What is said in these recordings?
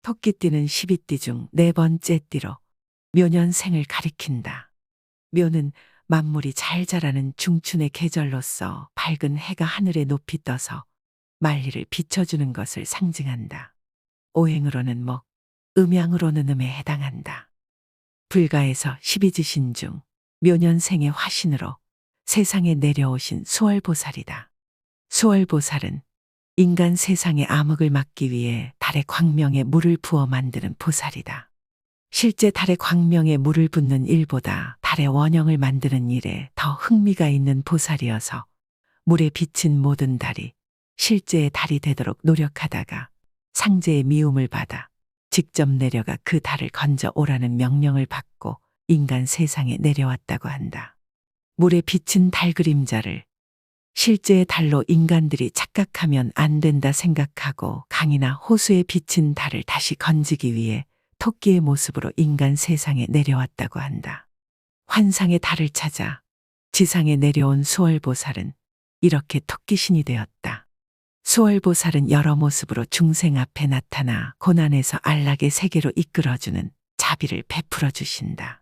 토끼띠는 12띠 중 네 번째 띠로 묘년생을 가리킨다. 묘는 만물이 잘 자라는 중춘의 계절로서 밝은 해가 하늘에 높이 떠서 만리를 비춰주는 것을 상징한다. 오행으로는 목, 음양으로는 음에 해당한다. 불가에서 12지신 중 묘년생의 화신으로 세상에 내려오신 수월보살이다. 수월보살은 인간 세상의 암흑을 막기 위해 달의 광명에 물을 부어 만드는 보살이다. 실제 달의 광명에 물을 붓는 일보다 달의 원형을 만드는 일에 더 흥미가 있는 보살이어서 물에 비친 모든 달이 실제의 달이 되도록 노력하다가 상제의 미움을 받아 직접 내려가 그 달을 건져 오라는 명령을 받고 인간 세상에 내려왔다고 한다. 물에 비친 달 그림자를 실제의 달로 인간들이 착각하면 안 된다 생각하고 강이나 호수에 비친 달을 다시 건지기 위해 토끼의 모습으로 인간 세상에 내려왔다고 한다. 환상의 달을 찾아 지상에 내려온 수월보살은 이렇게 토끼신이 되었다. 수월보살은 여러 모습으로 중생 앞에 나타나 고난에서 안락의 세계로 이끌어주는 자비를 베풀어 주신다.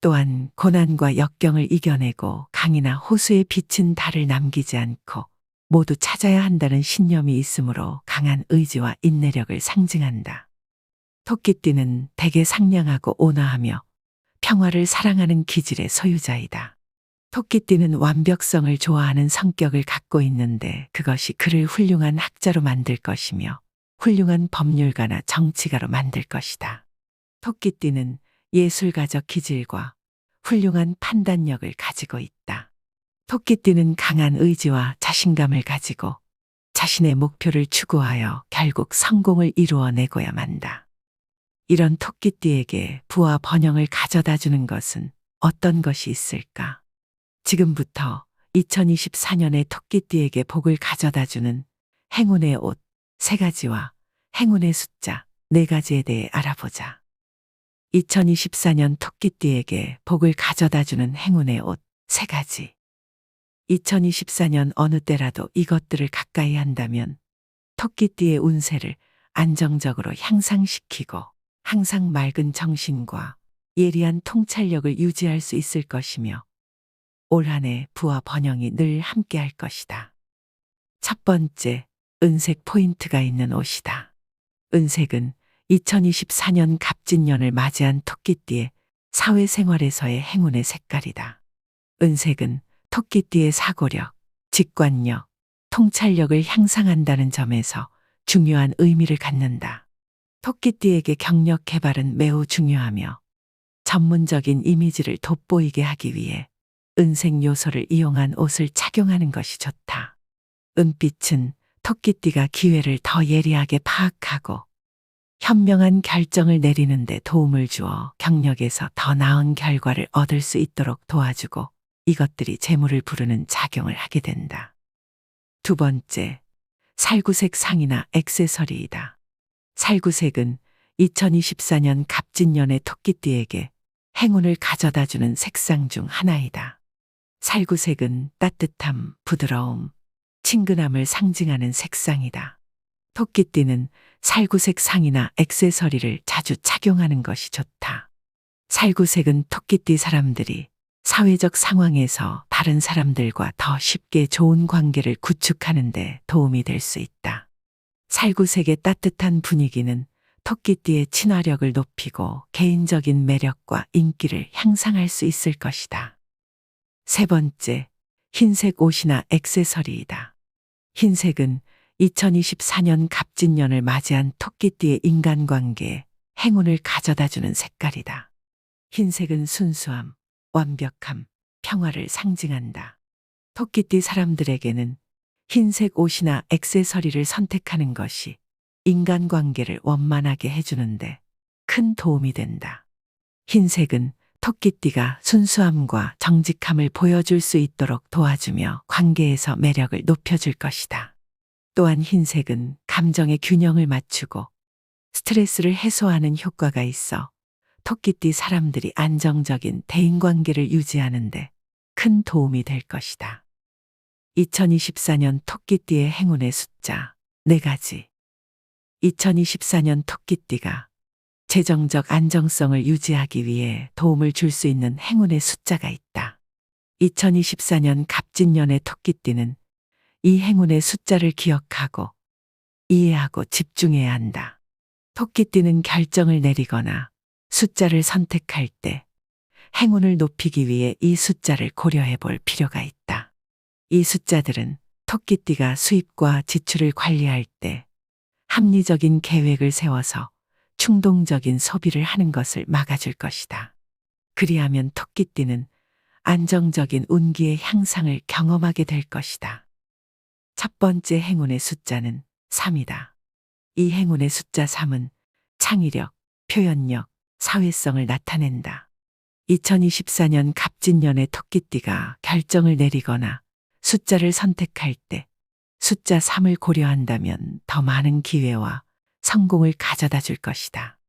또한 고난과 역경을 이겨내고 강이나 호수에 비친 달을 남기지 않고 모두 찾아야 한다는 신념이 있으므로 강한 의지와 인내력을 상징한다. 토끼띠는 대개 상냥하고 온화하며 평화를 사랑하는 기질의 소유자이다. 토끼띠는 완벽성을 좋아하는 성격을 갖고 있는데 그것이 그를 훌륭한 학자로 만들 것이며 훌륭한 법률가나 정치가로 만들 것이다. 토끼띠는 예술가적 기질과 훌륭한 판단력을 가지고 있다. 토끼띠는 강한 의지와 자신감을 가지고 자신의 목표를 추구하여 결국 성공을 이루어내고야 만다. 이런 토끼띠에게 부와 번영을 가져다 주는 것은 어떤 것이 있을까? 지금부터 2024년에 토끼띠에게 복을 가져다 주는 행운의 옷 3가지와 행운의 숫자 4가지에 대해 알아보자. 2024년 토끼띠에게 복을 가져다 주는 행운의 옷 3가지. 2024년 어느 때라도 이것들을 가까이 한다면 토끼띠의 운세를 안정적으로 향상시키고 항상 맑은 정신과 예리한 통찰력을 유지할 수 있을 것이며 올 한 해 부와 번영이 늘 함께할 것이다. 첫 번째, 은색 포인트가 있는 옷이다. 은색은 2024년 갑진년을 맞이한 토끼띠의 사회생활에서의 행운의 색깔이다. 은색은 토끼띠의 사고력, 직관력, 통찰력을 향상한다는 점에서 중요한 의미를 갖는다. 토끼띠에게 경력 개발은 매우 중요하며 전문적인 이미지를 돋보이게 하기 위해 은색 요소를 이용한 옷을 착용하는 것이 좋다. 은빛은 토끼띠가 기회를 더 예리하게 파악하고 현명한 결정을 내리는 데 도움을 주어 경력에서 더 나은 결과를 얻을 수 있도록 도와주고 이것들이 재물을 부르는 작용을 하게 된다. 두 번째, 살구색 상이나 액세서리이다. 살구색은 2024년 갑진년의 토끼띠에게 행운을 가져다 주는 색상 중 하나이다. 살구색은 따뜻함, 부드러움, 친근함을 상징하는 색상이다. 토끼띠는 살구색 상이나 액세서리를 자주 착용하는 것이 좋다. 살구색은 토끼띠 사람들이 사회적 상황에서 다른 사람들과 더 쉽게 좋은 관계를 구축하는 데 도움이 될 수 있다. 살구색의 따뜻한 분위기는 토끼띠의 친화력을 높이고 개인적인 매력과 인기를 향상할 수 있을 것이다. 세 번째, 흰색 옷이나 액세서리이다. 흰색은 2024년 갑진년을 맞이한 토끼띠의 인간관계에 행운을 가져다주는 색깔이다. 흰색은 순수함, 완벽함, 평화를 상징한다. 토끼띠 사람들에게는 흰색 옷이나 액세서리를 선택하는 것이 인간관계를 원만하게 해주는데 큰 도움이 된다. 흰색은 토끼띠가 순수함과 정직함을 보여줄 수 있도록 도와주며 관계에서 매력을 높여줄 것이다. 또한 흰색은 감정의 균형을 맞추고 스트레스를 해소하는 효과가 있어 토끼띠 사람들이 안정적인 대인관계를 유지하는 데 큰 도움이 될 것이다. 2024년 토끼띠의 행운의 숫자 4가지. 2024년 토끼띠가 재정적 안정성을 유지하기 위해 도움을 줄 수 있는 행운의 숫자가 있다. 2024년 갑진년의 토끼띠는 이 행운의 숫자를 기억하고 이해하고 집중해야 한다. 토끼띠는 결정을 내리거나 숫자를 선택할 때 행운을 높이기 위해 이 숫자를 고려해 볼 필요가 있다. 이 숫자들은 토끼띠가 수입과 지출을 관리할 때 합리적인 계획을 세워서 충동적인 소비를 하는 것을 막아줄 것이다. 그리하면 토끼띠는 안정적인 운기의 향상을 경험하게 될 것이다. 첫 번째 행운의 숫자는 3이다. 이 행운의 숫자 3은 창의력, 표현력, 사회성을 나타낸다. 2024년 갑진년의 토끼띠가 결정을 내리거나 숫자를 선택할 때 숫자 3을 고려한다면 더 많은 기회와 성공을 가져다 줄 것이다.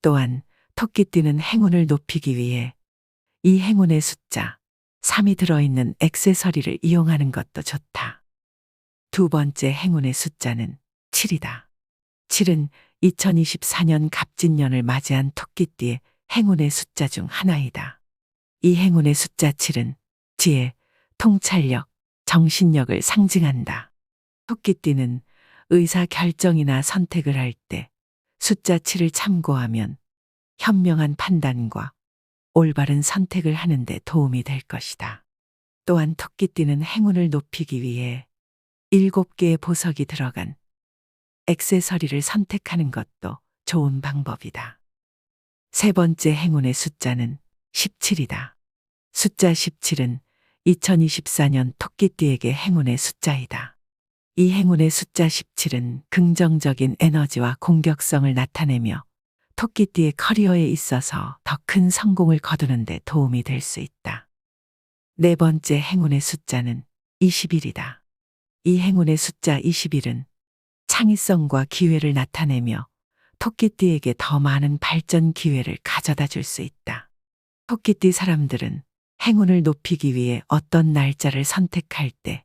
또한 토끼띠는 행운을 높이기 위해 이 행운의 숫자 3이 들어있는 액세서리를 이용하는 것도 좋다. 두 번째 행운의 숫자는 7이다. 7은 2024년 갑진년을 맞이한 토끼띠의 행운의 숫자 중 하나이다. 이 행운의 숫자 7은 지혜, 통찰력, 정신력을 상징한다. 토끼띠는 의사 결정이나 선택을 할 때 숫자 7을 참고하면 현명한 판단과 올바른 선택을 하는 데 도움이 될 것이다. 또한 토끼띠는 행운을 높이기 위해 7개의 보석이 들어간 액세서리를 선택하는 것도 좋은 방법이다. 세 번째 행운의 숫자는 17이다. 숫자 17은 2024년 토끼띠에게 행운의 숫자이다. 이 행운의 숫자 17은 긍정적인 에너지와 공격성을 나타내며 토끼띠의 커리어에 있어서 더 큰 성공을 거두는 데 도움이 될 수 있다. 네 번째 행운의 숫자는 21이다. 이 행운의 숫자 21은 창의성과 기회를 나타내며 토끼띠에게 더 많은 발전 기회를 가져다 줄 수 있다. 토끼띠 사람들은 행운을 높이기 위해 어떤 날짜를 선택할 때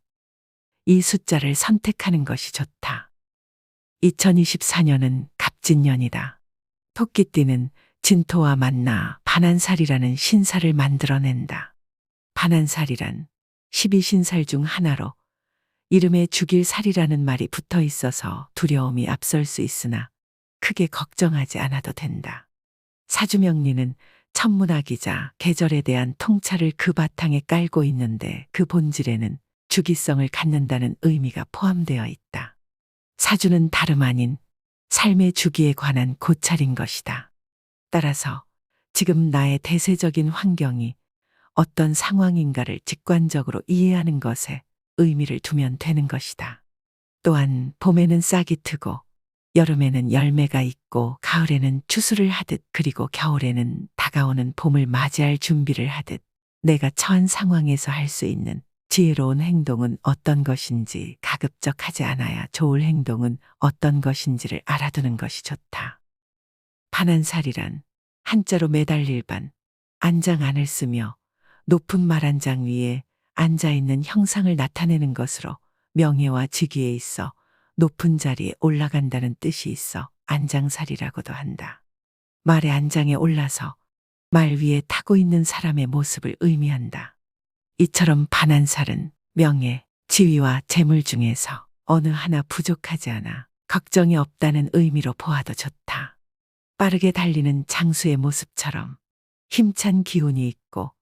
이 숫자를 선택하는 것이 좋다. 2024년은 갑진년이다. 토끼띠는 진토와 만나 반한살이라는 신살을 만들어낸다. 반한살이란 12신살 중 하나로 이름에 죽일 살이라는 말이 붙어 있어서 두려움이 앞설 수 있으나 크게 걱정하지 않아도 된다. 사주명리는 천문학이자 계절에 대한 통찰을 그 바탕에 깔고 있는데 그 본질에는 주기성을 갖는다는 의미가 포함되어 있다. 사주는 다름 아닌 삶의 주기에 관한 고찰인 것이다. 따라서 지금 나의 대세적인 환경이 어떤 상황인가를 직관적으로 이해하는 것에 의미를 두면 되는 것이다. 또한 봄에는 싹이 트고 여름에는 열매가 있고 가을에는 추수를 하듯 그리고 겨울에는 다가오는 봄을 맞이할 준비를 하듯 내가 처한 상황에서 할 수 있는 지혜로운 행동은 어떤 것인지 가급적 하지 않아야 좋을 행동은 어떤 것인지를 알아두는 것이 좋다. 반한살이란 한자로 매달릴 반, 안장안을 쓰며 높은 말 한 장 위에 앉아있는 형상을 나타내는 것으로 명예와 직위에 있어 높은 자리에 올라간다는 뜻이 있어 안장살이라고도 한다. 말의 안장에 올라서 말 위에 타고 있는 사람의 모습을 의미한다. 이처럼 반한살은 명예, 지위와 재물 중에서 어느 하나 부족하지 않아 걱정이 없다는 의미로 보아도 좋다. 빠르게 달리는 장수의 모습처럼 힘찬 기운이 있고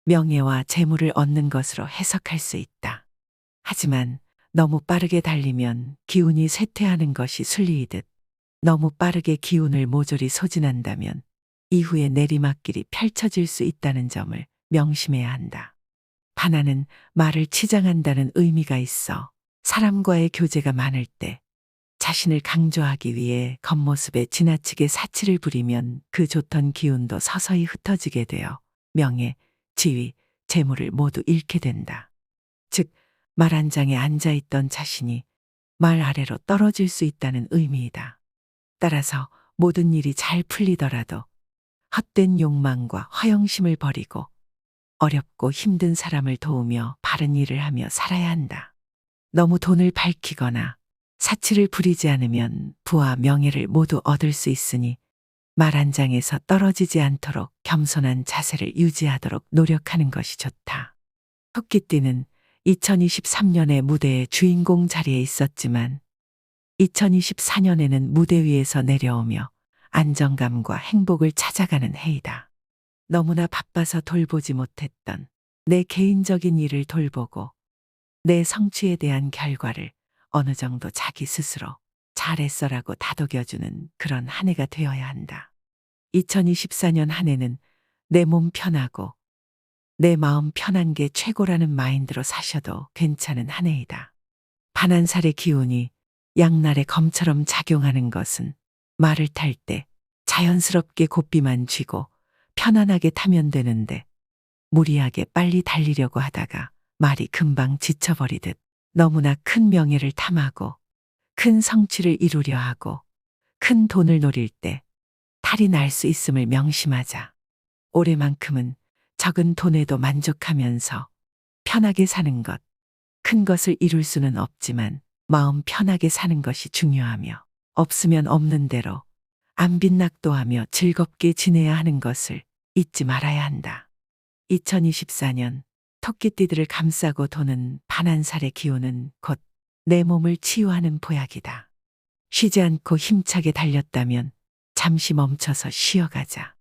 명예와 재물을 얻는 것으로 해석할 수 있다. 하지만 너무 빠르게 달리면 기운이 쇠퇴하는 것이 순리이듯 너무 빠르게 기운을 모조리 소진한다면 이후에 내리막길이 펼쳐질 수 있다는 점을 명심해야 한다. 반한은 말을 치장한다는 의미가 있어 사람과의 교제가 많을 때 자신을 강조하기 위해 겉모습에 지나치게 사치를 부리면 그 좋던 기운도 서서히 흩어지게 되어 명예, 지위, 재물을 모두 잃게 된다. 즉, 말 한 장에 앉아있던 자신이 말 아래로 떨어질 수 있다는 의미이다. 따라서 모든 일이 잘 풀리더라도 헛된 욕망과 허영심을 버리고 어렵고 힘든 사람을 도우며 바른 일을 하며 살아야 한다. 너무 돈을 밝히거나 사치를 부리지 않으면 부와 명예를 모두 얻을 수 있으니 말 한 장에서 떨어지지 않도록 겸손한 자세를 유지하도록 노력하는 것이 좋다. 토끼띠는 2023년에 무대의 주인공 자리에 있었지만 2024년에는 무대 위에서 내려오며 안정감과 행복을 찾아가는 해이다. 너무나 바빠서 돌보지 못했던 내 개인적인 일을 돌보고 내 성취에 대한 결과를 어느 정도 자기 스스로 잘했어라고 다독여주는 그런 한 해가 되어야 한다. 2024년 한 해는 내 몸 편하고 내 마음 편한 게 최고라는 마인드로 사셔도 괜찮은 한 해이다. 반한살의 기운이 양날의 검처럼 작용하는 것은 말을 탈 때 자연스럽게 고삐만 쥐고 편안하게 타면 되는데 무리하게 빨리 달리려고 하다가 말이 금방 지쳐버리듯 너무나 큰 명예를 탐하고 큰 성취를 이루려 하고 큰 돈을 노릴 때 탈이 날 수 있음을 명심하자. 올해만큼은 적은 돈에도 만족하면서 편하게 사는 것, 큰 것을 이룰 수는 없지만 마음 편하게 사는 것이 중요하며 없으면 없는 대로 안 빚낙도하며 즐겁게 지내야 하는 것을 잊지 말아야 한다. 2024년 토끼띠들을 감싸고 도는 반한살의 기운은 곧 내 몸을 치유하는 보약이다. 쉬지 않고 힘차게 달렸다면 잠시 멈춰서 쉬어가자.